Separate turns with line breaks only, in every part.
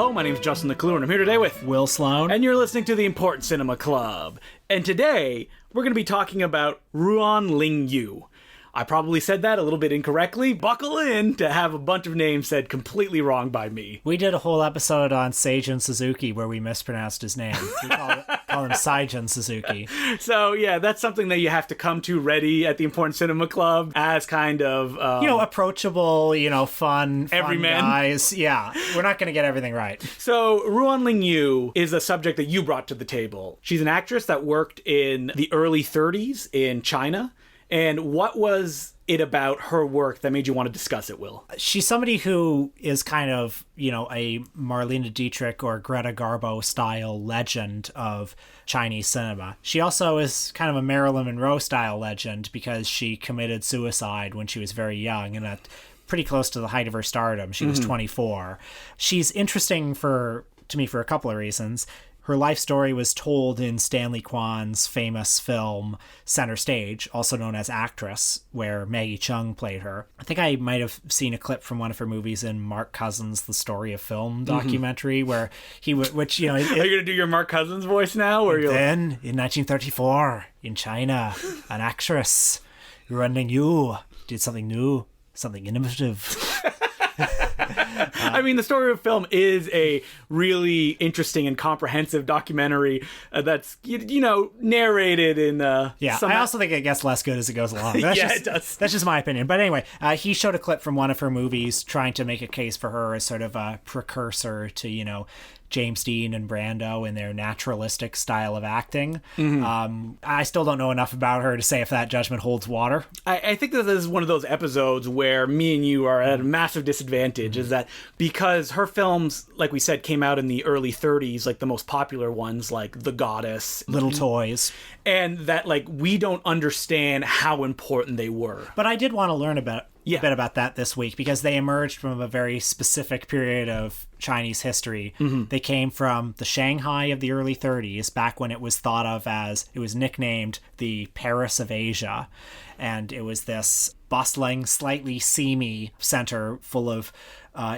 Hello, my name is Justin McClure, and I'm here today with
Will Sloan.
And you're listening to the Important Cinema Club. And today, we're going to be talking about Ruan Lingyu. I probably said that a little bit incorrectly. Buckle in to have a bunch of names said completely wrong by me.
We did a whole episode on Seijun Suzuki where we mispronounced his name. We call him Seijun Suzuki.
So, yeah, that's something that you have to come to ready at the Important Cinema Club as kind of...
approachable, fun
everyman
guys. Yeah, we're not going to get everything right.
So, Ruan Lingyu is a subject that you brought to the table. She's an actress that worked in the early 30s in China. And what was it about her work that made you want to discuss it, Will?
She's somebody who is kind of, a Marlene Dietrich or Greta Garbo style legend of Chinese cinema. She also is kind of a Marilyn Monroe style legend because she committed suicide when she was very young and at pretty close to the height of her stardom. She was 24. She's interesting to me for a couple of reasons. Her life story was told in Stanley Kwan's famous film Center Stage, also known as Actress, where Maggie Cheung played her. I think I might have seen a clip from one of her movies in Mark Cousins' The Story of Film documentary, where he would, Are you going
to do your Mark Cousins voice now? Or
then, in 1934, in China, an actress, Ruan Lingyu, did something new, something innovative.
I mean, The Story of Film is a really interesting and comprehensive documentary that's, narrated in...
I also think it gets less good as it goes along.
It does.
That's just my opinion. But anyway, he showed a clip from one of her movies trying to make a case for her as sort of a precursor to, James Dean and Brando in their naturalistic style of acting. I still don't know enough about her to say if that judgment holds water.
I think that this is one of those episodes where me and you are at a massive disadvantage, is that because her films, like we said, came out in the early 30s, like the most popular ones, like The Goddess.
Little Toys.
And that, we don't understand how important they were.
But I did want to learn a bit about that this week because they emerged from a very specific period of Chinese history. They came from the Shanghai of the early 30s, back when it was thought of as, it was nicknamed the Paris of Asia. And it was this bustling, slightly seamy center full of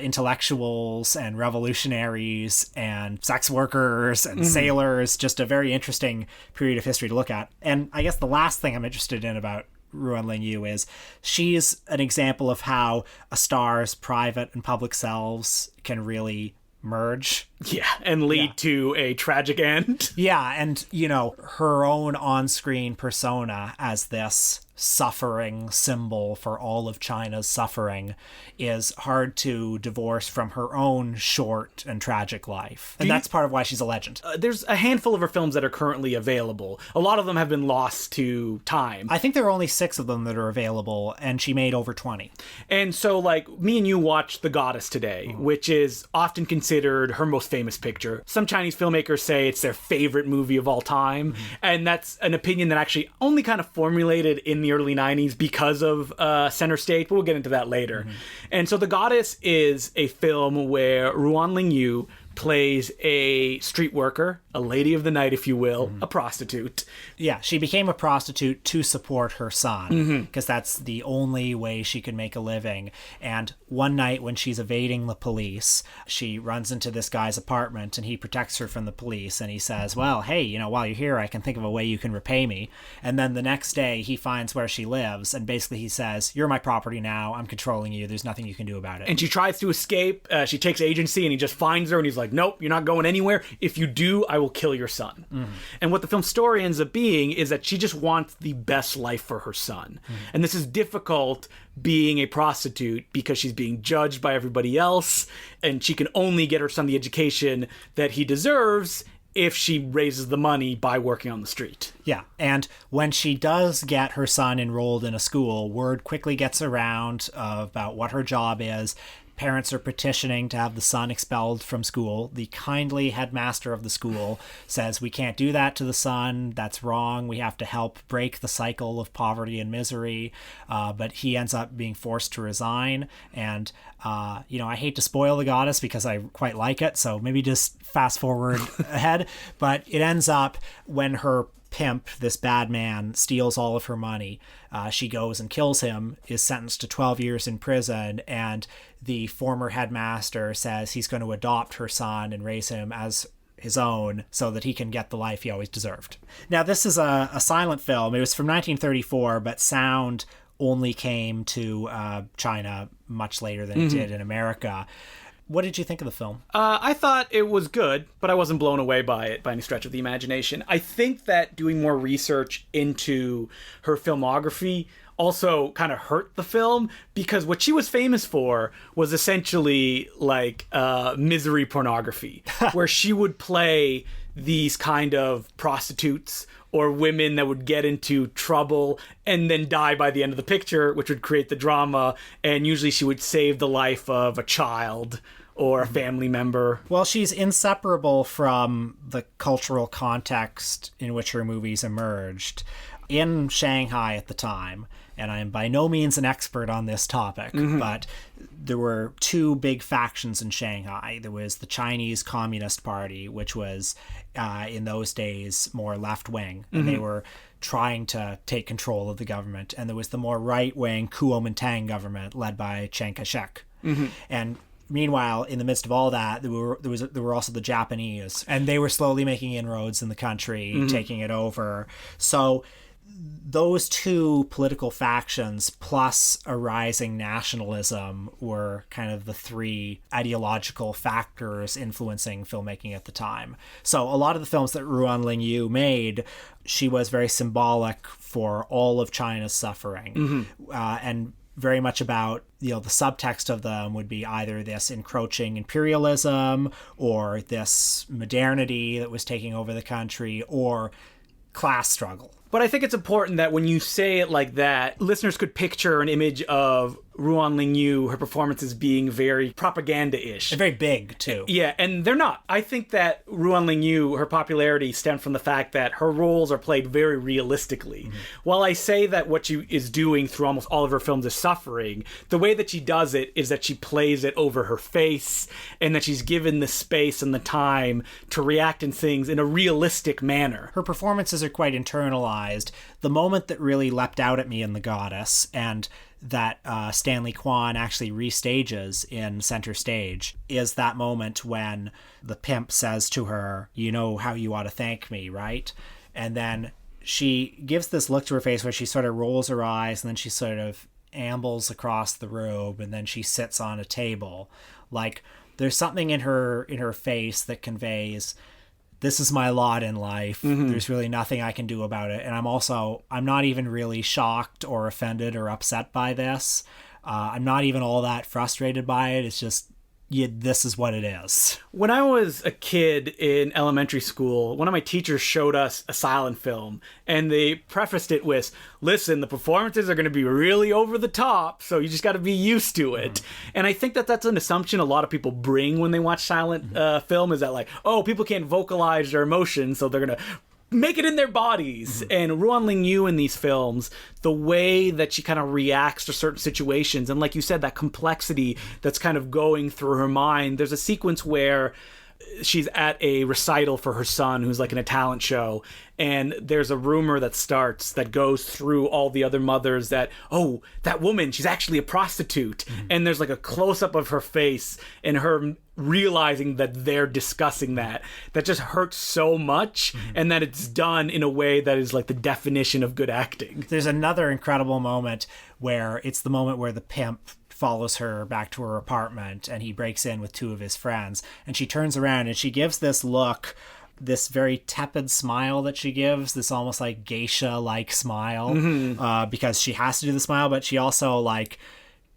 intellectuals and revolutionaries and sex workers and sailors. Just a very interesting period of history to look at. And I guess the last thing I'm interested in about Ruan Lingyu is she's an example of how a star's private and public selves can really merge.
Yeah, and lead to a tragic end.
Yeah, and, her own on-screen persona as this suffering symbol for all of China's suffering is hard to divorce from her own short and tragic life. And that's part of why she's a legend.
There's a handful of her films that are currently available. A lot of them have been lost to time.
I think there are only 6 of them that are available, and she made over 20.
And so, me and you watched The Goddess today, which is often considered her most famous picture. Some Chinese filmmakers say it's their favorite movie of all time, and that's an opinion that actually only kind of formulated in the early 90s because of Center Stage, but we'll get into that later. And so The Goddess is a film where Ruan Lingyu plays a street worker, a lady of the night, if you will, a prostitute.
Yeah, she became a prostitute to support her son, because that's the only way she could make a living. And one night when she's evading the police, she runs into this guy's apartment and he protects her from the police. And he says, well, hey, while you're here, I can think of a way you can repay me. And then the next day he finds where she lives. And basically he says, you're my property now. I'm controlling you. There's nothing you can do about it.
And she tries to escape. She takes agency and he just finds her and he's like, nope, you're not going anywhere. If you do, I will kill your son. And what the film story ends up being is that she just wants the best life for her son. And this is difficult being a prostitute because she's being judged by everybody else, and she can only get her son the education that he deserves if she raises the money by working on the street.
Yeah, and when she does get her son enrolled in a school, word quickly gets around about what her job is. Parents are petitioning to have the son expelled from school. The kindly headmaster of the school says, we can't do that to the son. That's wrong. We have to help break the cycle of poverty and misery. But he ends up being forced to resign. And, I hate to spoil The Goddess because I quite like it. So maybe just fast forward ahead. But it ends up when her pimp, this bad man, steals all of her money. She goes and kills him, is sentenced to 12 years in prison, and the former headmaster says he's going to adopt her son and raise him as his own so that he can get the life he always deserved. Now, this is a silent film. It was from 1934, but sound only came to China much later than it did in America. What did you think of the film?
I thought it was good, but I wasn't blown away by it by any stretch of the imagination. I think that doing more research into her filmography also kind of hurt the film, because what she was famous for was essentially like misery pornography, where she would play these kind of prostitutes or women that would get into trouble and then die by the end of the picture, which would create the drama. And usually she would save the life of a child or a family member.
Well, she's inseparable from the cultural context in which her movies emerged. In Shanghai at the time, and I'm by no means an expert on this topic, but there were two big factions in Shanghai. There was the Chinese Communist Party, which was in those days more left-wing, and they were trying to take control of the government. And there was the more right-wing Kuomintang government led by Chiang Kai-shek. And meanwhile, in the midst of all that, there were also the Japanese, and they were slowly making inroads in the country, taking it over. So those two political factions plus a rising nationalism were kind of the three ideological factors influencing filmmaking at the time. So a lot of the films that Ruan Lingyu made, she was very symbolic for all of China's suffering, and very much about, the subtext of them would be either this encroaching imperialism or this modernity that was taking over the country or class struggle.
But I think it's important that when you say it like that, listeners could picture an image of Ruan Lingyu, her performances being very propaganda-ish.
And very big, too.
Yeah, and they're not. I think that Ruan Lingyu, her popularity stemmed from the fact that her roles are played very realistically. While I say that what she is doing through almost all of her films is suffering, the way that she does it is that she plays it over her face, and that she's given the space and the time to react in things in a realistic manner.
Her performances are quite internalized. The moment that really leapt out at me in The Goddess, and that Stanley Kwan actually restages in Center Stage, is that moment when the pimp says to her, "You know how you ought to thank me, right?" And then she gives this look to her face where she sort of rolls her eyes, and then she sort of ambles across the room, and then she sits on a table. Like, there's something in her face that conveys, this is my lot in life. There's really nothing I can do about it. And I'm not even really shocked or offended or upset by this. I'm not even all that frustrated by it. It's just, this is what it is.
When I was a kid in elementary school, one of my teachers showed us a silent film, and they prefaced it with, listen, the performances are going to be really over the top, so you just got to be used to it. And I think that that's an assumption a lot of people bring when they watch silent film, is that like, oh, people can't vocalize their emotions, so they're going to make it in their bodies. And Ruan Lingyu in these films, the way that she kind of reacts to certain situations, and like you said, that complexity that's kind of going through her mind. There's a sequence where she's at a recital for her son, who's like in a talent show, and there's a rumor that starts that goes through all the other mothers that, oh, that woman, she's actually a prostitute. And there's like a close-up of her face and her realizing that they're discussing that just hurts so much, and that it's done in a way that is like the definition of good acting.
There's another incredible moment where it's the moment where the pimp follows her back to her apartment, and he breaks in with two of his friends, and she turns around and she gives this look, this very tepid smile that she gives, this almost like geisha-like smile, because she has to do the smile, but she also like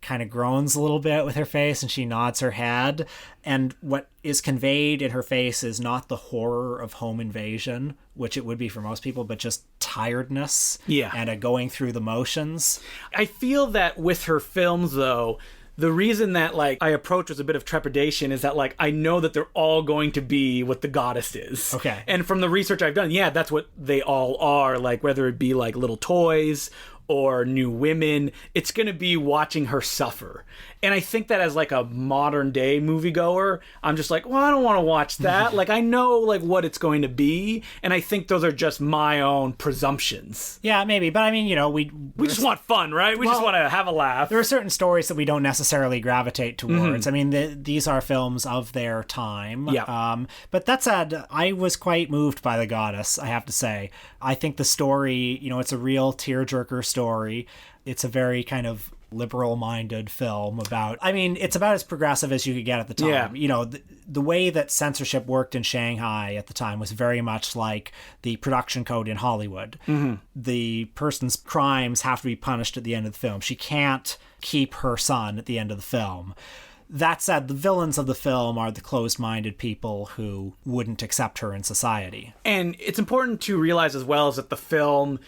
kind of groans a little bit with her face, and she nods her head. And what is conveyed in her face is not the horror of home invasion, which it would be for most people, but just tiredness and a going through the motions.
I feel that with her films, though, the reason that like I approach with a bit of trepidation is that like I know that they're all going to be what The Goddess is.
Okay.
And from the research I've done, that's what they all are, like whether it be like little toys or New Women. It's going to be watching her suffer. And I think that as like a modern day moviegoer, I'm just like, well, I don't want to watch that. Like, I know like what it's going to be. And I think those are just my own presumptions.
Yeah, maybe. But I mean, you know, we
just want fun, right? We just want to have a laugh.
There are certain stories that we don't necessarily gravitate towards. I mean, these are films of their time.
Yeah.
But that said, I was quite moved by The Goddess, I have to say. I think the story, you know, it's a real tearjerker story. It's a very kind of liberal-minded film about, I mean, it's about as progressive as you could get at the time.
Yeah.
You know, the way that censorship worked in Shanghai at the time was very much like the production code in Hollywood. The person's crimes have to be punished at the end of the film. She can't keep her son at the end of the film. That said, the villains of the film are the closed-minded people who wouldn't accept her in society.
And it's important to realize as well is that the film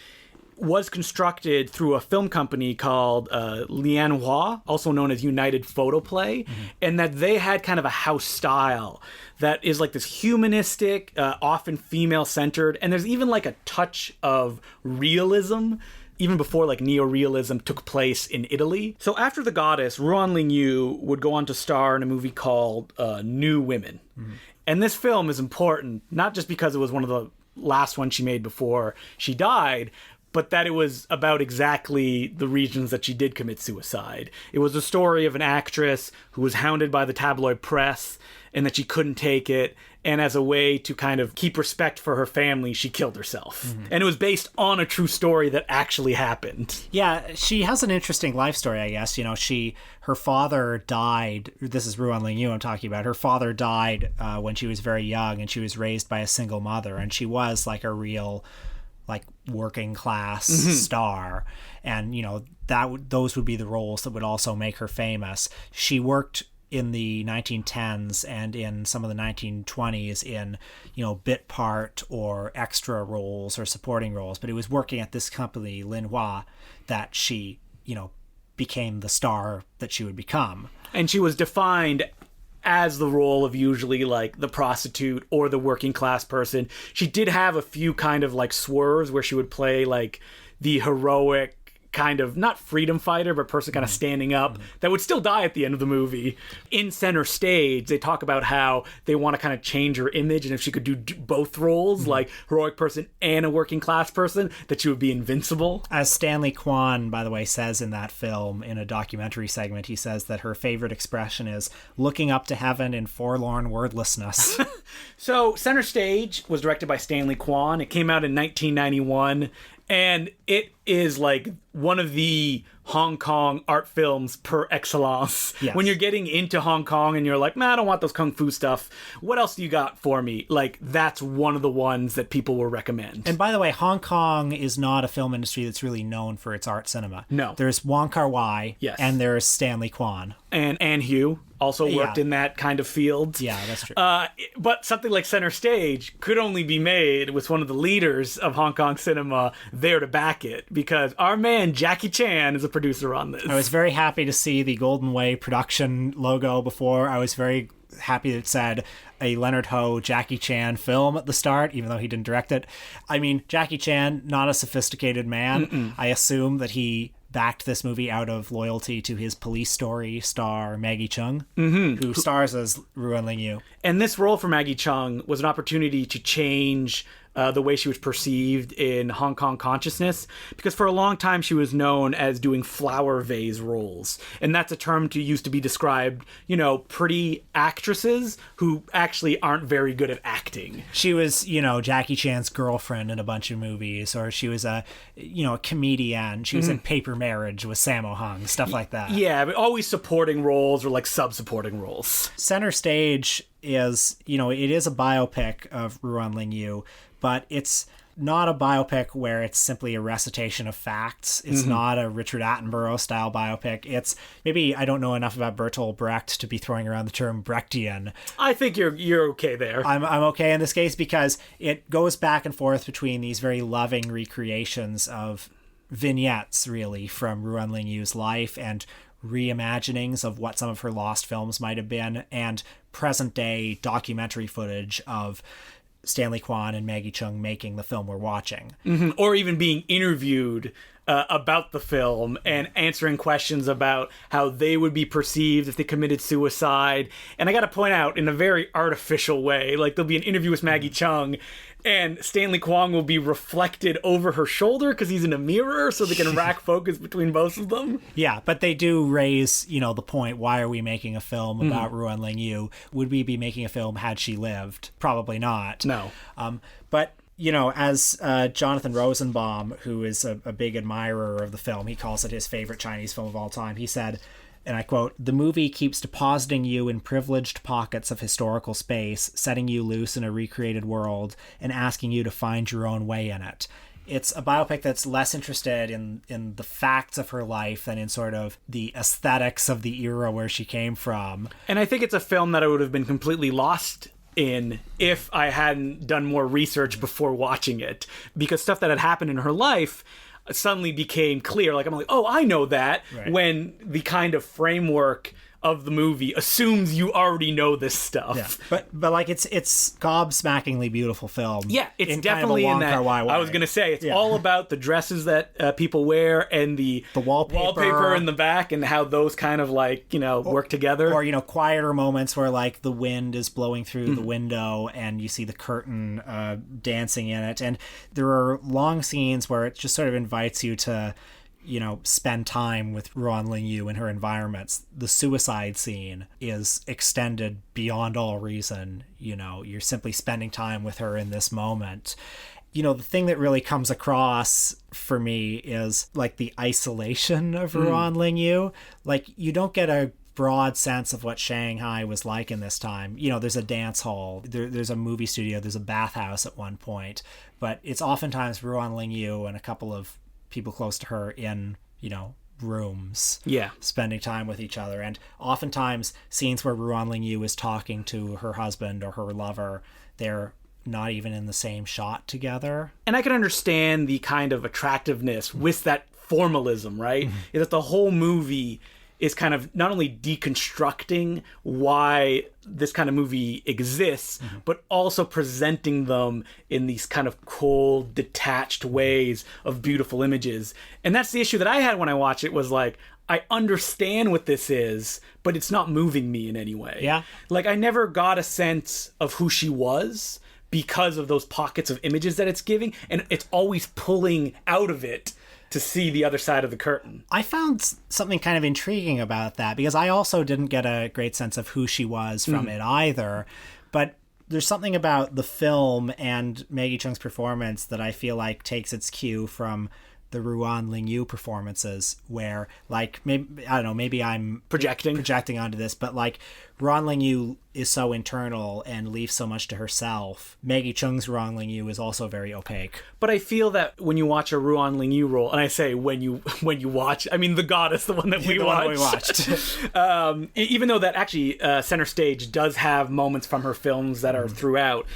was constructed through a film company called Lianhua, also known as United Photoplay, and that they had kind of a house style that is like this humanistic, often female-centered, and there's even like a touch of realism, even before like neorealism took place in Italy. So after The Goddess, Ruan Lingyu would go on to star in a movie called New Women. And this film is important, not just because it was one of the last ones she made before she died, but that it was about exactly the reasons that she did commit suicide. It was a story of an actress who was hounded by the tabloid press and that she couldn't take it. And as a way to kind of keep respect for her family, she killed herself. And it was based on a true story that actually happened.
Yeah, she has an interesting life story, I guess. You know, her father died. This is Ruan Lingyu I'm talking about. Her father died when she was very young, and she was raised by a single mother. And she was like a real, like, working class star. And, you know, those would be the roles that would also make her famous. She worked in the 1910s and in some of the 1920s in, you know, bit part or extra roles or supporting roles. But it was working at this company, Linhua, that she, you know, became the star that she would become.
And she was defined as the role of usually like the prostitute or the working class person. She did have a few kind of like swerves where she would play like the heroic kind of, not freedom fighter, but person kind of standing up that would still die at the end of the movie. In Center Stage, they talk about how they want to kind of change her image, and if she could do both roles, like heroic person and a working class person, that she would be invincible.
As Stanley Kwan, by the way, says in that film, in a documentary segment, he says that her favorite expression is looking up to heaven in forlorn wordlessness.
So Center Stage was directed by Stanley Kwan. It came out in 1991. And it is like one of the Hong Kong art films per excellence.
Yes.
When you're getting into Hong Kong and you're like, man, I don't want those kung fu stuff. What else do you got for me? Like, that's one of the ones that people will recommend.
And by the way, Hong Kong is not a film industry that's really known for its art cinema.
No.
There's Wong Kar-wai,
yes,
and there's Stanley Kwan.
And Anne Hugh also worked in that kind of field.
Yeah, that's true.
But something like Center Stage could only be made with one of the leaders of Hong Kong cinema there to back it, because our man Jackie Chan is a producer on this.
I was very happy to see the Golden Way production logo before. I was very happy that it said a Leonard Ho Jackie Chan film at the start, even though he didn't direct it. I mean, Jackie Chan, not a sophisticated man. I assume that he backed this movie out of loyalty to his Police Story star Maggie Cheung, who stars as Ruan Lingyu.
And this role for Maggie Cheung was an opportunity to change the way she was perceived in Hong Kong consciousness, because for a long time she was known as doing flower vase roles. And that's a term to use to be described, you know, pretty actresses who actually aren't very good at acting.
She was, you know, Jackie Chan's girlfriend in a bunch of movies, or she was a comedian. She was in Paper Marriage with Sammo Hung, stuff like that.
Yeah, but always supporting roles or like sub-supporting roles.
Center Stage is, you know, it is a biopic of Ruan Lingyu, but it's not a biopic where it's simply a recitation of facts. It's not a Richard Attenborough style biopic. It's, maybe I don't know enough about Bertolt Brecht to be throwing around the term Brechtian.
I think you're okay there.
I'm okay in this case because it goes back and forth between these very loving recreations of vignettes, really, from Ruan Lingyu's life and reimaginings of what some of her lost films might have been, and present day documentary footage of Stanley Kwan and Maggie Cheung making the film we're watching.
Or even being interviewed about the film and answering questions about how they would be perceived if they committed suicide. And I got to point out, in a very artificial way, like there'll be an interview with Maggie Cheung, and Stanley Kwan will be reflected over her shoulder because he's in a mirror, so they can rack focus between both of them.
Yeah, but they do raise, the point, why are we making a film about Ruan Lingyu? Would we be making a film had she lived? Probably not.
No.
But, as Jonathan Rosenbaum, who is a big admirer of the film, he calls it his favorite Chinese film of all time, he said, and I quote, "The movie keeps depositing you in privileged pockets of historical space, setting you loose in a recreated world, and asking you to find your own way in it." It's a biopic that's less interested in the facts of her life than in sort of the aesthetics of the era where she came from.
And I think it's a film that I would have been completely lost in if I hadn't done more research before watching it. Because stuff that had happened in her life suddenly became clear. Like, I'm like, oh, I know that. Right. When the kind of framework of the movie assumes you already know this stuff.
Yeah. But like it's gobsmackingly beautiful film.
Yeah, it's definitely in that. I was gonna say it's all about the dresses that people wear and the wallpaper in the back and how those kind of work together.
Or quieter moments where like the wind is blowing through the window and you see the curtain dancing in it. And there are long scenes where it just sort of invites you to spend time with Ruan Lingyu and her environments. The suicide scene is extended beyond all reason. You're simply spending time with her in this moment. The thing that really comes across for me is like the isolation of Ruan Lingyu. Like, you don't get a broad sense of what Shanghai was like in this time. There's a dance hall, there's a movie studio, there's a bathhouse at one point, but it's oftentimes Ruan Lingyu and a couple of people close to her in, rooms, spending time with each other. And oftentimes scenes where Ruan Lingyu is talking to her husband or her lover, they're not even in the same shot together.
And I can understand the kind of attractiveness with that formalism, right? Is that the whole movie is kind of not only deconstructing why this kind of movie exists, but also presenting them in these kind of cold, detached ways of beautiful images. And that's the issue that I had when I watched it, was like, I understand what this is, but it's not moving me in any way.
Yeah.
Like, I never got a sense of who she was because of those pockets of images that it's giving, and it's always pulling out of it to see the other side of the curtain.
I found something kind of intriguing about that, because I also didn't get a great sense of who she was from it either. But there's something about the film and Maggie Cheung's performance that I feel like takes its cue from the Ruan Lingyu performances, where, like, maybe I'm projecting onto this, but like Ruan Lingyu is so internal and leaves so much to herself. Maggie Cheung's Ruan Lingyu is also very opaque.
But I feel that when you watch a Ruan Lingyu role, and I say when you watch, I mean the goddess, the one that we watched. Even though that actually Center Stage does have moments from her films that are throughout,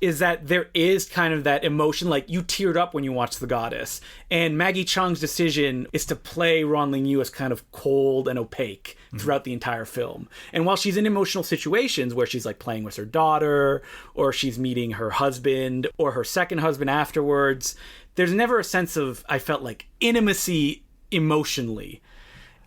is that there is kind of that emotion, like you teared up when you watched The Goddess. And Maggie Cheung's decision is to play Ruan Lingyu as kind of cold and opaque throughout the entire film. And while she's in emotional situations where she's like playing with her daughter, or she's meeting her husband or her second husband afterwards, there's never a sense of, I felt like, intimacy emotionally,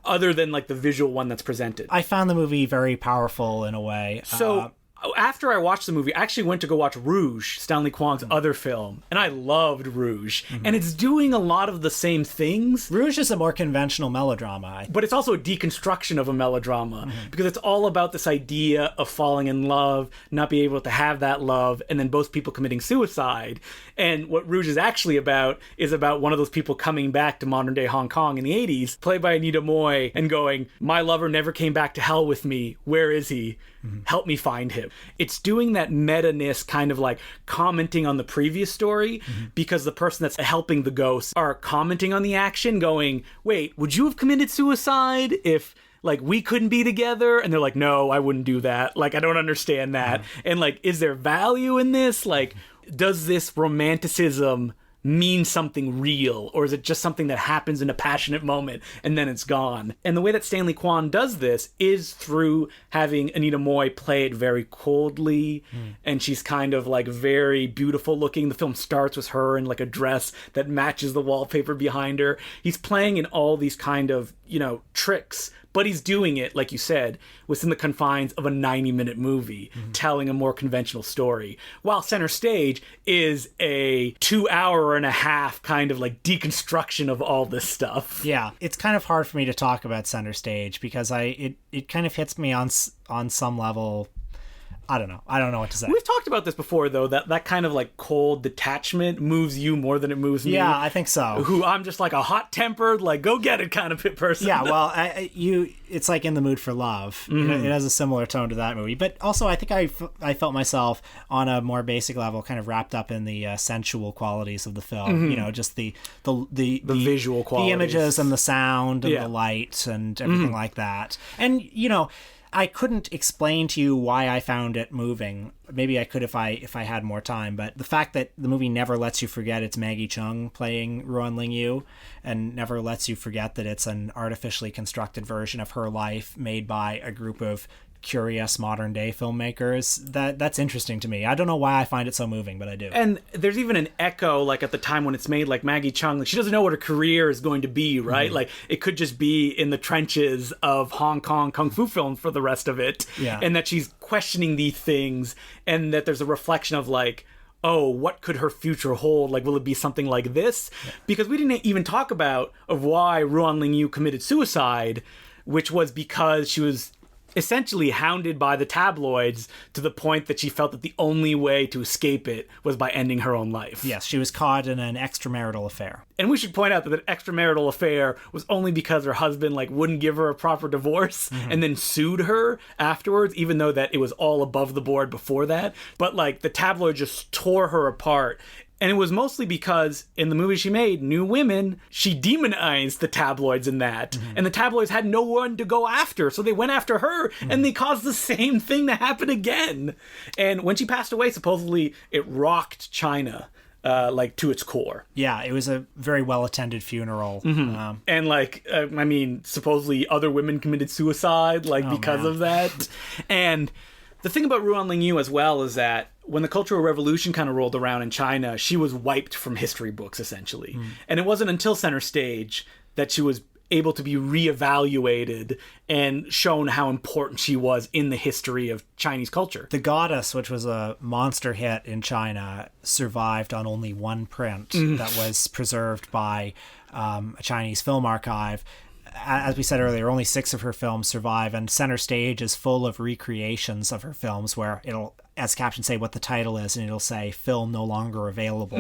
other than like the visual one that's presented.
I found the movie very powerful in a way.
So after I watched the movie, I actually went to go watch Rouge, Stanley Kwan's other film, and I loved Rouge. And it's doing a lot of the same things.
Rouge is a more conventional melodrama.
But it's also a deconstruction of a melodrama, because it's all about this idea of falling in love, not being able to have that love, and then both people committing suicide. And what Rouge is actually about is about one of those people coming back to modern day Hong Kong in the 80s, played by Anita Moy, and going, my lover never came back to hell with me. Where is he? Help me find him. It's doing that meta-ness, kind of like commenting on the previous story, because the person that's helping the ghosts are commenting on the action, going, wait, would you have committed suicide if, like, we couldn't be together? And they're like, no, I wouldn't do that. Like, I don't understand that. And like, is there value in this? Like, does this romanticism mean something real, or is it just something that happens in a passionate moment and then it's gone? And the way that Stanley Kwan does this is through having Anita Moy play it very coldly, and she's kind of like very beautiful looking. The film starts with her in like a dress that matches the wallpaper behind her. He's playing in all these kind of, tricks, but he's doing it, like you said, within the confines of a 90-minute movie, telling a more conventional story, while center stage is a 2.5-hour kind of like deconstruction of all this stuff.
Yeah, it's kind of hard for me to talk about center stage because it kind of hits me on some level. I don't know what to say.
We've talked about this before, though, that kind of like cold detachment moves you more than it moves me.
Yeah, I think so.
Who I'm just like a hot-tempered, like go get it kind of person.
Yeah, well, it's like In the Mood for Love. It has a similar tone to that movie, but also I think I felt myself on a more basic level, kind of wrapped up in the sensual qualities of the film. Just the
visual qualities,
the images and the sound and the light and everything like that, and I couldn't explain to you why I found it moving. Maybe I could if I had more time, but the fact that the movie never lets you forget it's Maggie Cheung playing Ruan Lingyu, and never lets you forget that it's an artificially constructed version of her life made by a group of curious modern day filmmakers, that's interesting to me. I don't know why I find it so moving, but I do.
And there's even an echo, like at the time when it's made, like Maggie Cheung, like she doesn't know what her career is going to be, right? Like it could just be in the trenches of Hong Kong kung fu films for the rest of it.
Yeah.
And that she's questioning these things, and that there's a reflection of like, oh, what could her future hold? Like, will it be something like this? Yeah. Because we didn't even talk about of why Ruan Lingyu committed suicide, which was because she was essentially hounded by the tabloids to the point that she felt that the only way to escape it was by ending her own life.
Yes, she was caught in an extramarital affair.
And we should point out that the extramarital affair was only because her husband wouldn't give her a proper divorce and then sued her afterwards, even though that it was all above the board before that. But the tabloid just tore her apart. And it was mostly because in the movie she made, New Women, she demonized the tabloids in that. And the tabloids had no one to go after. So they went after her and they caused the same thing to happen again. And when she passed away, supposedly it rocked China. To its core.
Yeah, it was a very well-attended funeral.
And supposedly other women committed suicide, because of that. And the thing about Ruan Lingyu as well is that when the Cultural Revolution kind of rolled around in China, she was wiped from history books, essentially. And it wasn't until center stage that she was able to be reevaluated and shown how important she was in the history of Chinese culture.
The Goddess, which was a monster hit in China, survived on only one print that was preserved by a Chinese film archive. As we said earlier, only 6 of her films survive, and Center Stage is full of recreations of her films where it'll, as captions say, what the title is, and it'll say "film no longer available,"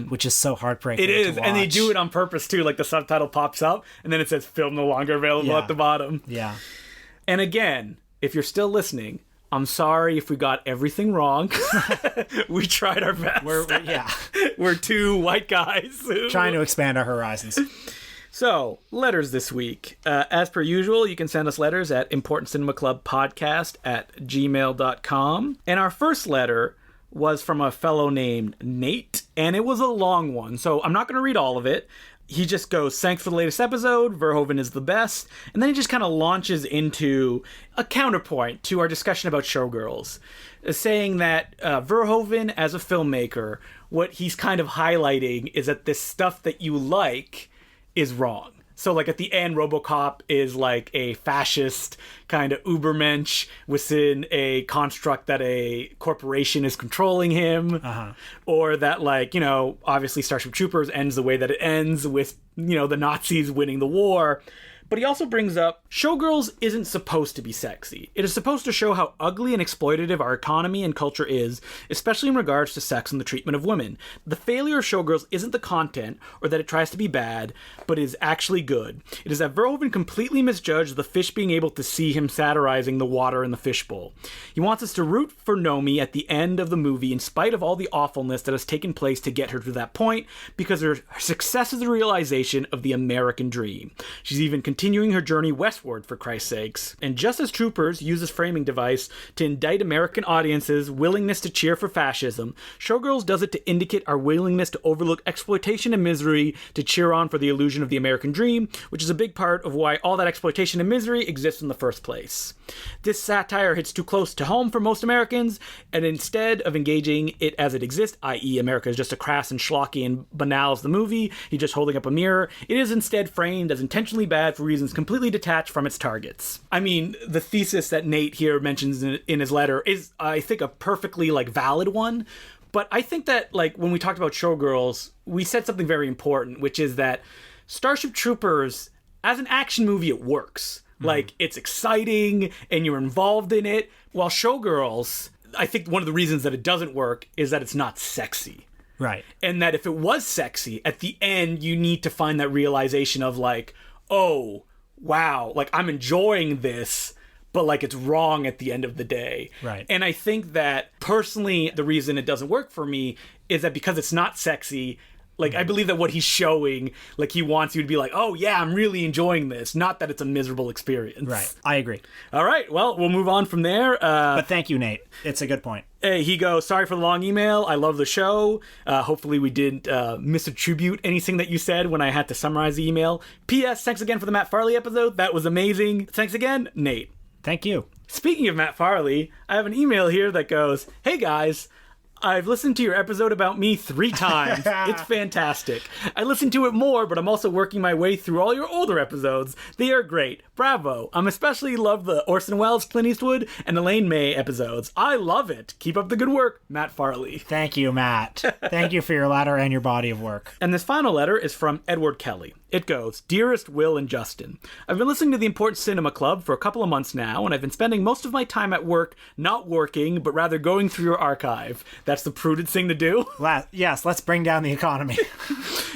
which is so heartbreaking.
It is, and they do it on purpose too. The subtitle pops up, and then it says "film no longer available" at the bottom.
Yeah.
And again, if you're still listening, I'm sorry if we got everything wrong. We tried our best. We're 2 white guys
trying to expand our horizons.
So, letters this week. As per usual, you can send us letters at importantcinemaclubpodcast@gmail.com. And our first letter was from a fellow named Nate, and it was a long one, so I'm not going to read all of it. He just goes, "Thanks for the latest episode, Verhoeven is the best," and then he just kind of launches into a counterpoint to our discussion about Showgirls, saying that Verhoeven, as a filmmaker, what he's kind of highlighting is that this stuff that you like is wrong. So at the end, RoboCop is a fascist kind of ubermensch within a construct that a corporation is controlling him. Or that obviously Starship Troopers ends the way that it ends with, the Nazis winning the war. But he also brings up, Showgirls isn't supposed to be sexy. It is supposed to show how ugly and exploitative our economy and culture is, especially in regards to sex and the treatment of women. The failure of Showgirls isn't the content, or that it tries to be bad, but is actually good. It is that Verhoeven completely misjudged the fish being able to see him satirizing the water in the fishbowl. He wants us to root for Nomi at the end of the movie in spite of all the awfulness that has taken place to get her to that point, because her success is the realization of the American dream. She's even continued continuing her journey westward, for Christ's sakes. And just as Troopers use this framing device to indict American audiences' willingness to cheer for fascism, Showgirls does it to indicate our willingness to overlook exploitation and misery to cheer on for the illusion of the American dream, which is a big part of why all that exploitation and misery exists in the first place. This satire hits too close to home for most Americans, and instead of engaging it as it exists, i.e. America is just a crass and schlocky and banal as the movie, he's just holding up a mirror, it is instead framed as intentionally bad for reasons completely detached from its targets. I mean, the thesis that Nate here mentions in his letter is, I think, a perfectly, valid one, but I think that, when we talked about Showgirls, we said something very important, which is that Starship Troopers, as an action movie, it works. It's exciting, and you're involved in it, while Showgirls, I think one of the reasons that it doesn't work is that it's not sexy.
Right.
And that if it was sexy, at the end, you need to find that realization of, oh, wow, I'm enjoying this, but, it's wrong at the end of the day.
Right.
And I think that, personally, the reason it doesn't work for me is that because it's not sexy, I believe that what he's showing, he wants you to be oh, yeah, I'm really enjoying this. Not that it's a miserable experience.
Right. I agree.
All right. Well, we'll move on from there.
But thank you, Nate. It's a good point.
He goes, sorry for the long email. I love the show. Hopefully we didn't misattribute anything that you said when I had to summarize the email. P.S. Thanks again for the Matt Farley episode. That was amazing. Thanks again, Nate.
Thank you.
Speaking of Matt Farley, I have an email here that goes, hey guys, I've listened to your episode about me 3 times. It's fantastic. I listened to it more, but I'm also working my way through all your older episodes. They are great. Bravo. I'm especially love the Orson Welles, Clint Eastwood, and Elaine May episodes. I love it. Keep up the good work, Matt Farley.
Thank you, Matt. Thank you for your letter and your body of work.
And this final letter is from Edward Kelly. It goes, Dearest Will and Justin, I've been listening to the Important Cinema Club for a couple of months now, and I've been spending most of my time at work not working, but rather going through your archive. That's the prudent thing to do.
Yes, let's bring down the economy.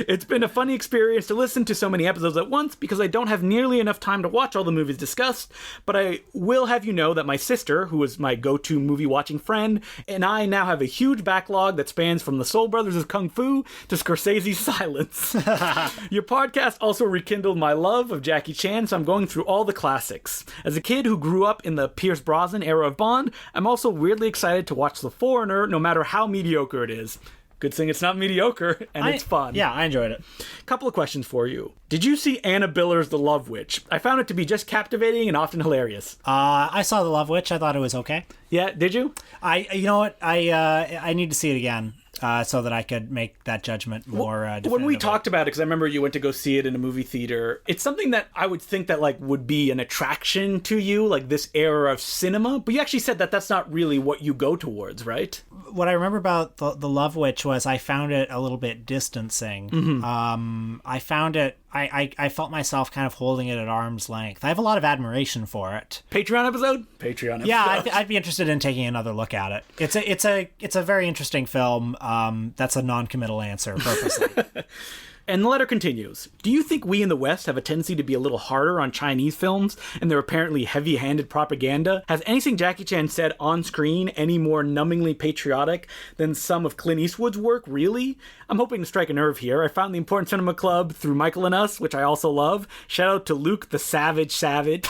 It's been a funny experience to listen to so many episodes at once because I don't have nearly enough time to watch all the movies discussed, but I will have you know that my sister, who is my go-to movie-watching friend, and I now have a huge backlog that spans from the Soul Brothers of Kung Fu to Scorsese's Silence. Your podcast also rekindled my love of Jackie Chan, so I'm going through all the classics. As a kid who grew up in the Pierce Brosnan era of Bond, I'm also weirdly excited to watch The Foreigner, no matter how mediocre it is. Good thing it's not mediocre, and it's fun.
Yeah, I enjoyed it.
Couple of questions for you. Did you see Anna Biller's The Love Witch? I found it to be just captivating and often hilarious.
I saw The Love Witch. I thought it was okay.
Yeah, did you?
You know what? I need to see it again. So that I could make that judgment more definitively.
When we talked about it, because I remember you went to go see it in a movie theater, it's something that I would think that would be an attraction to you, this era of cinema. But you actually said that that's not really what you go towards, right?
What I remember about the Love Witch was I found it a little bit distancing. Mm-hmm. I found it. I felt myself kind of holding it at arm's length. I have a lot of admiration for it.
Patreon episode.
Yeah, I'd be interested in taking another look at it. It's a very interesting film. That's a non-committal answer, purposely.
And the letter continues. Do you think we in the West have a tendency to be a little harder on Chinese films and their apparently heavy-handed propaganda? Has anything Jackie Chan said on screen any more numbingly patriotic than some of Clint Eastwood's work, really? I'm hoping to strike a nerve here. I found the Important Cinema Club through Michael and Us, which I also love. Shout out to Luke the Savage Savage.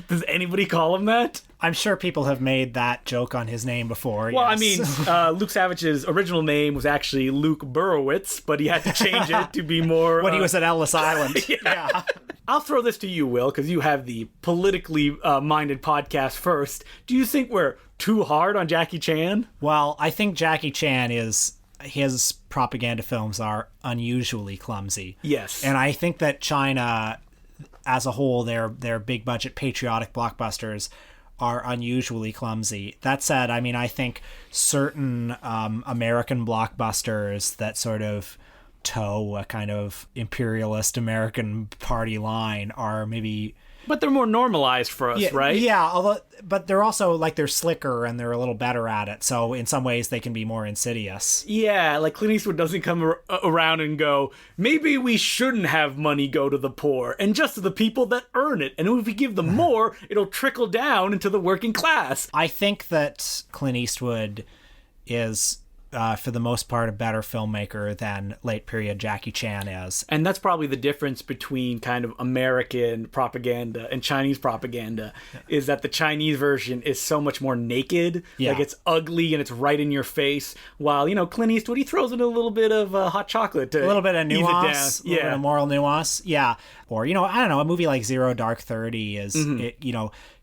Does anybody call him that?
I'm sure people have made that joke on his name before.
Well,
yes.
I mean, Luke Savage's original name was actually Luke Burowitz, but he had to change it to be more...
when he was at Ellis Island. Yeah.
I'll throw this to you, Will, because you have the politically minded podcast first. Do you think we're too hard on Jackie Chan?
Well, I think Jackie Chan his propaganda films are unusually clumsy.
Yes.
And I think that China, as a whole, their big budget patriotic blockbusters are unusually clumsy. That said, I mean, I think certain American blockbusters that sort of toe a kind of imperialist American party line are maybe...
But they're more normalized for us, right?
Yeah, but they're also, they're slicker and they're a little better at it. So in some ways they can be more insidious.
Yeah, Clint Eastwood doesn't come around and go, maybe we shouldn't have money go to the poor and just to the people that earn it. And if we give them more, it'll trickle down into the working class.
I think that Clint Eastwood is for the most part, a better filmmaker than late period Jackie Chan is.
And that's probably the difference between kind of American propaganda and Chinese propaganda, is that the Chinese version is so much more naked.
Yeah.
Like, it's ugly and it's right in your face. While, Clint Eastwood, he throws in a little bit of hot chocolate to
a little bit of
ease
nuance,
it down.
a little bit of moral nuance. Yeah. Or, I don't know, a movie like Zero Dark 30 is,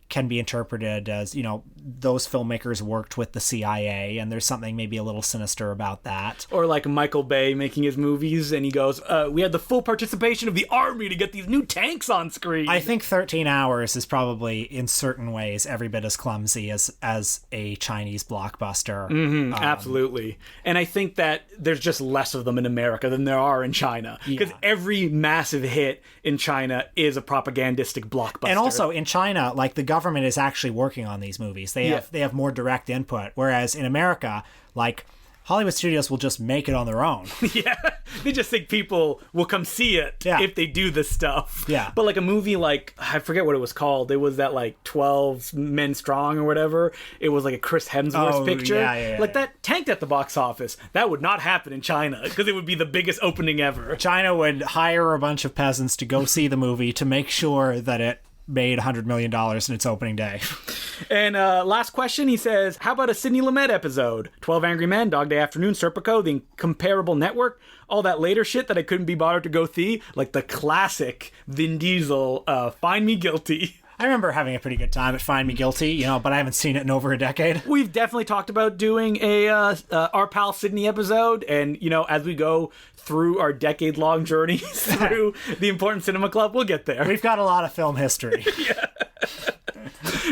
can be interpreted as, those filmmakers worked with the CIA, and there's something maybe a little sinister about that.
Or like Michael Bay making his movies, and he goes, we had the full participation of the army to get these new tanks on screen.
I think 13 Hours is probably, in certain ways, every bit as clumsy as a Chinese blockbuster.
Absolutely. And I think that there's just less of them in America than there are in China. Because every massive hit in China is a propagandistic blockbuster.
And also, in China, like, the government is actually working on these movies. They have more direct input, whereas in America, like, Hollywood studios will just make it on their own.
Yeah, they just think people will come see it if they do this stuff.
Yeah.
But like a movie like, I forget what it was called. It was that like 12 Men Strong or whatever. It was like a Chris Hemsworth picture. Like that tanked at the box office. That would not happen in China because it would be the biggest opening ever.
China would hire a bunch of peasants to go see the movie to make sure that it made $100 million in its opening day.
And last question, he says, how about a Sidney Lumet episode? 12 Angry Men, Dog Day Afternoon, Serpico, The Incomparable Network, all that later shit that I couldn't be bothered to go see, like the classic Vin Diesel, Find Me Guilty.
I remember having a pretty good time at Find Me Guilty, but I haven't seen it in over a decade.
We've definitely talked about doing a our pal Sydney episode, and as we go through our decade-long journeys through the Important Cinema Club, we'll get there.
We've got a lot of film history.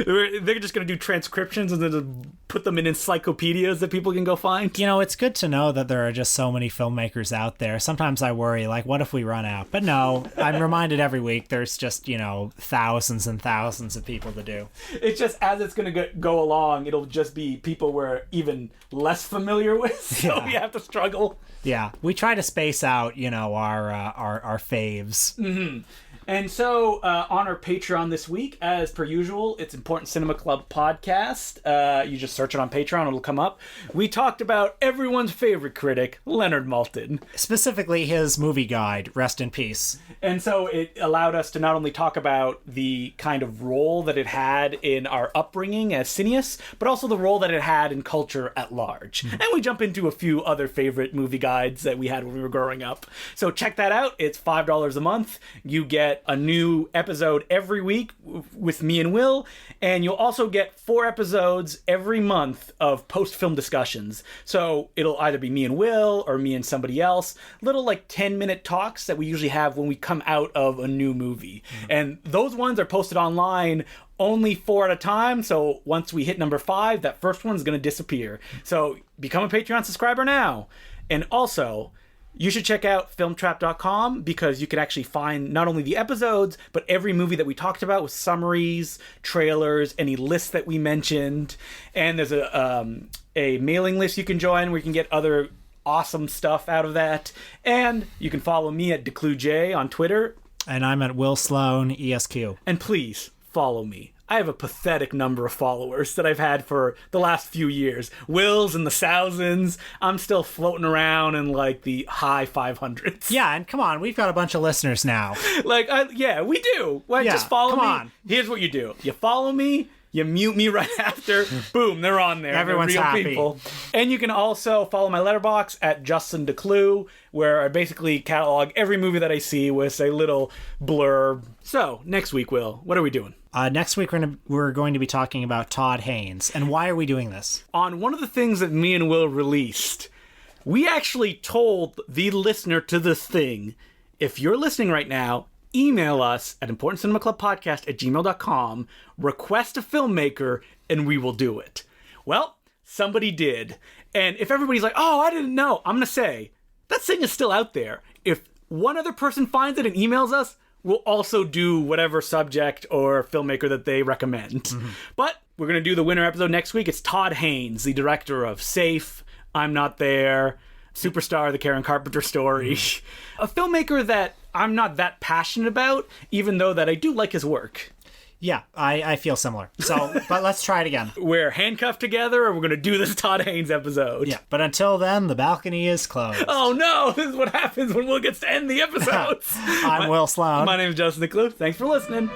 They're just going to do transcriptions and then just put them in encyclopedias that people can go find.
It's good to know that there are just so many filmmakers out there. Sometimes I worry, like, what if we run out? But no, I'm reminded every week there's just, thousands and thousands of people to do.
It's just, as it's going to go along, it'll just be people we're even less familiar with, so we have to struggle.
Yeah, we try to space out, our faves.
Mm-hmm. And so, on our Patreon this week, as per usual, it's Important Cinema Club Podcast. You just search it on Patreon, it'll come up. We talked about everyone's favorite critic, Leonard Maltin.
Specifically his movie guide, Rest in Peace.
And so it allowed us to not only talk about the kind of role that it had in our upbringing as cineasts, but also the role that it had in culture at large. Mm-hmm. And we jump into a few other favorite movie guides that we had when we were growing up. So check that out. It's $5 a month. You get a new episode every week with me and Will, and you'll also get 4 episodes every month of post-film discussions. So it'll either be me and Will or me and somebody else, little like 10-minute talks that we usually have when we come out of a new movie. Mm-hmm. And those ones are posted online only 4 at a time, so once we hit number 5, that first one's going to disappear. So become a Patreon subscriber now. And also, you should check out filmtrap.com because you can actually find not only the episodes, but every movie that we talked about with summaries, trailers, any lists that we mentioned. And there's a mailing list you can join where you can get other awesome stuff out of that. And you can follow me at DeClueJ on Twitter.
And I'm at Will Sloan, ESQ.
And please follow me. I have a pathetic number of followers that I've had for the last few years. Will's in the thousands. I'm still floating around in like the high 500s.
Yeah, and come on, we've got a bunch of listeners now.
Yeah, we do. Just follow me. On. Here's what you do. You follow me. You mute me right after. Boom, they're on there.
Everyone's
real
happy.
People. And you can also follow my letterbox at Justin DeClue, where I basically catalog every movie that I see with a little blurb. So, next week, Will, what are we doing?
Next week, we're going to be talking about Todd Haynes. And why are we doing this?
On one of the things that me and Will released, we actually told the listener to this thing, if you're listening right now, email us at importantcinemaclubpodcast@gmail.com, request a filmmaker, and we will do it. Well, somebody did. And if everybody's like, oh, I didn't know, I'm going to say, that thing is still out there. If one other person finds it and emails us, we'll also do whatever subject or filmmaker that they recommend. Mm-hmm. But we're going to do the winner episode next week. It's Todd Haynes, the director of Safe, I'm Not There, Superstar, The Karen Carpenter Story. Mm-hmm. A filmmaker that I'm not that passionate about, even though that I do like his work.
Yeah, I feel similar. So, but let's try it again.
We're handcuffed together, and we're going to do this Todd Haynes episode.
Yeah, but until then, the balcony is closed.
Oh no, this is what happens when Will gets to end the episodes.
I'm Will Sloan.
My name is Justin DeClue. Thanks for listening.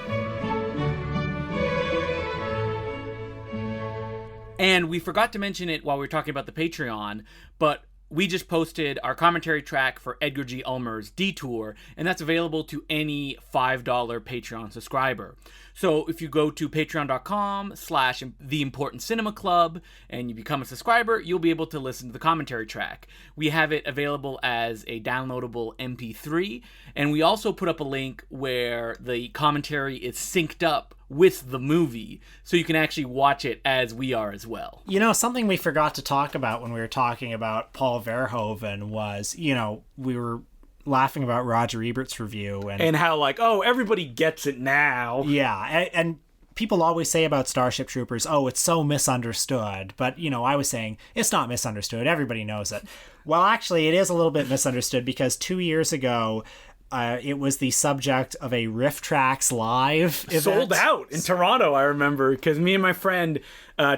And we forgot to mention it while we were talking about the Patreon, but we just posted our commentary track for Edgar G. Ulmer's Detour, and that's available to any $5 Patreon subscriber. So if you go to patreon.com/theimportantcinemaclub and you become a subscriber, you'll be able to listen to the commentary track. We have it available as a downloadable MP3, and we also put up a link where the commentary is synced up with the movie, so you can actually watch it as we are as well.
You know, something we forgot to talk about when we were talking about Paul Verhoeven was, you know, we were laughing about Roger Ebert's review.
And how, like, oh, everybody gets it now.
Yeah, and people always say about Starship Troopers, oh, it's so misunderstood. But, you know, I was saying, it's not misunderstood. Everybody knows it. Well, actually, it is a little bit misunderstood because 2 years ago, it was the subject of a Riff Tracks live event.
Sold out in Toronto, I remember, because me and my friend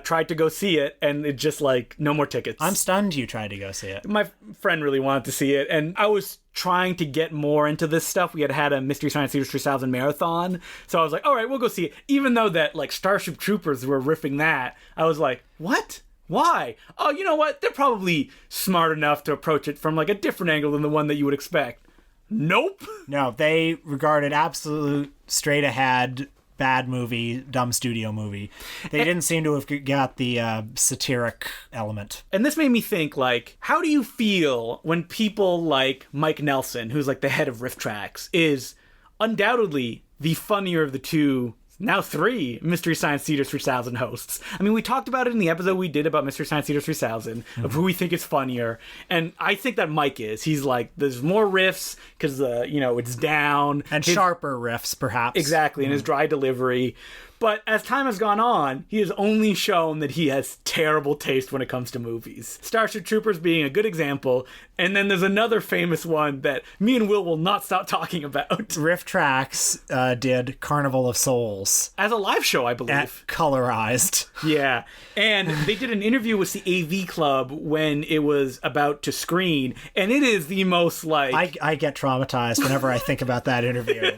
tried to go see it, and it just, like, no more tickets.
I'm stunned you tried to go see it.
My friend really wanted to see it, and I was trying to get more into this stuff. We had a Mystery Science Theater 3000 marathon, so I was like, all right, we'll go see it. Even though that, like, Starship Troopers were riffing that, I was like, what? Why? Oh, you know what? They're probably smart enough to approach it from, like, a different angle than the one that you would expect. Nope.
No, they regarded absolute straight ahead bad movie, dumb studio movie. They didn't seem to have got the satiric element.
And this made me think, like, how do you feel when people like Mike Nelson, who's like the head of Riff Tracks, is undoubtedly the funnier of the two, now 3 Mystery Science Theater 3000 hosts. I mean, we talked about it in the episode we did about Mystery Science Theater 3000, of who we think is funnier, and I think that Mike is. He's like, there's more riffs, because, you know, it's down.
And sharper riffs, perhaps.
Exactly, and his dry delivery. But as time has gone on, he has only shown that he has terrible taste when it comes to movies. Starship Troopers being a good example, and then there's another famous one that me and Will not stop talking about.
Riff Tracks did Carnival of Souls.
As a live show, I believe.
Colorized.
Yeah, and they did an interview with the AV Club when it was about to screen, and it is the most, like...
I get traumatized whenever I think about that interview.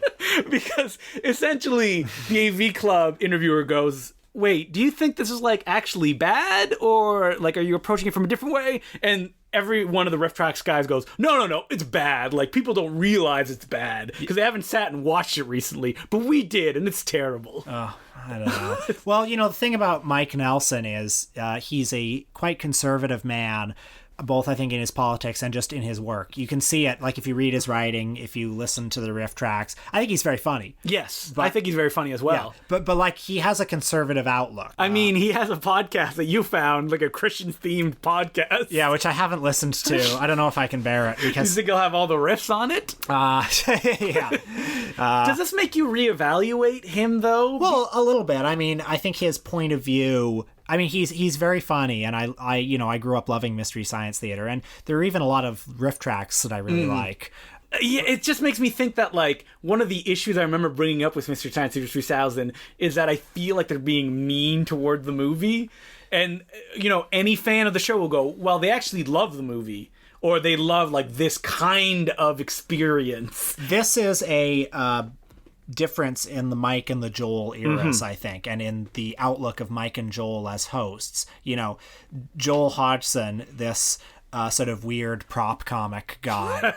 Because essentially, the AV Club interviewer goes, wait, do you think this is, like, actually bad? Or, like, are you approaching it from a different way? And every one of the Riff Tracks guys goes, no, it's bad. Like, people don't realize it's bad because they haven't sat and watched it recently. But we did, and it's terrible.
Oh, I don't know. Well, you know, the thing about Mike Nelson is he's a quite conservative man, both, I think, in his politics and just in his work. You can see it, like, if you read his writing, if you listen to the Riff Tracks. I think he's very funny.
Yes, but I think he's very funny as well.
Yeah, but like, he has a conservative outlook.
I mean, he has a podcast that you found, like a Christian-themed podcast.
Yeah, which I haven't listened to. I don't know if I can bear it. Because...
You think he'll have all the riffs on it?
Yeah.
Does this make you reevaluate him, though?
Well, a little bit. I mean, I think his point of view... I mean, he's very funny, and I grew up loving Mystery Science Theater, and there are even a lot of Riff Tracks that I really like.
Yeah, it just makes me think that, like, one of the issues I remember bringing up with Mystery Science Theater 3000 is that I feel like they're being mean toward the movie, and, you know, any fan of the show will go, well, they actually love the movie, or they love, like, this kind of experience.
This is a... difference in the Mike and the Joel eras, I think, and in the outlook of Mike and Joel as hosts. You know, Joel Hodgson, this sort of weird prop comic guy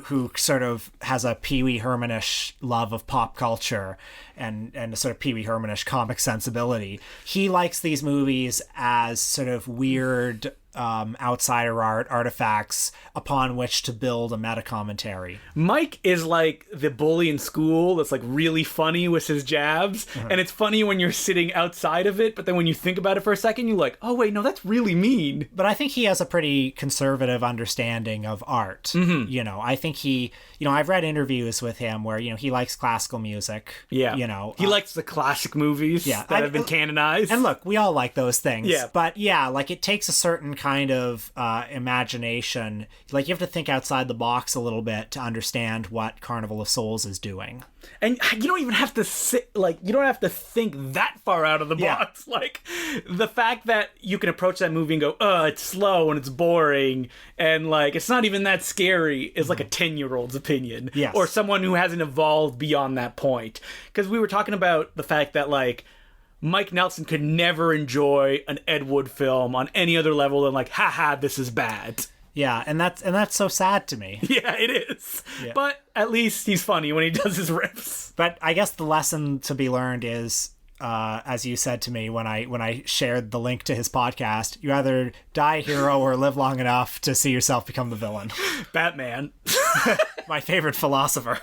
who sort of has a Pee Wee Herman-ish love of pop culture and a sort of Pee Wee Herman-ish comic sensibility. He likes these movies as sort of weird outsider artifacts upon which to build a meta commentary.
Mike is like the bully in school that's like really funny with his jabs, and it's funny when you're sitting outside of it, but then when you think about it for a second, you're like, oh wait, no, that's really mean.
But I think he has a pretty conservative understanding of art. You know, I think he, you know, I've read interviews with him where, you know, he likes classical music.
Yeah.
You know,
he likes the classic movies that have been canonized.
And look, we all like those things.
Yeah.
But yeah, like, it takes a certain kind kind of imagination, like you have to think outside the box a little bit to understand what Carnival of Souls is doing.
And you don't even have to you don't have to think that far out of the box. Like, the fact that you can approach that movie and go, it's slow and it's boring and like it's not even that scary is like a 10-year-old's opinion.
Yes.
Or someone who hasn't evolved beyond that point. Because we were talking about the fact that like Mike Nelson could never enjoy an Ed Wood film on any other level than like, haha, this is bad.
Yeah, and that's so sad to me.
Yeah, it is. Yeah. But at least he's funny when he does his riffs.
But I guess the lesson to be learned is, as you said to me when I shared the link to his podcast, you either die a hero or live long enough to see yourself become the villain.
Batman.
My favorite philosopher.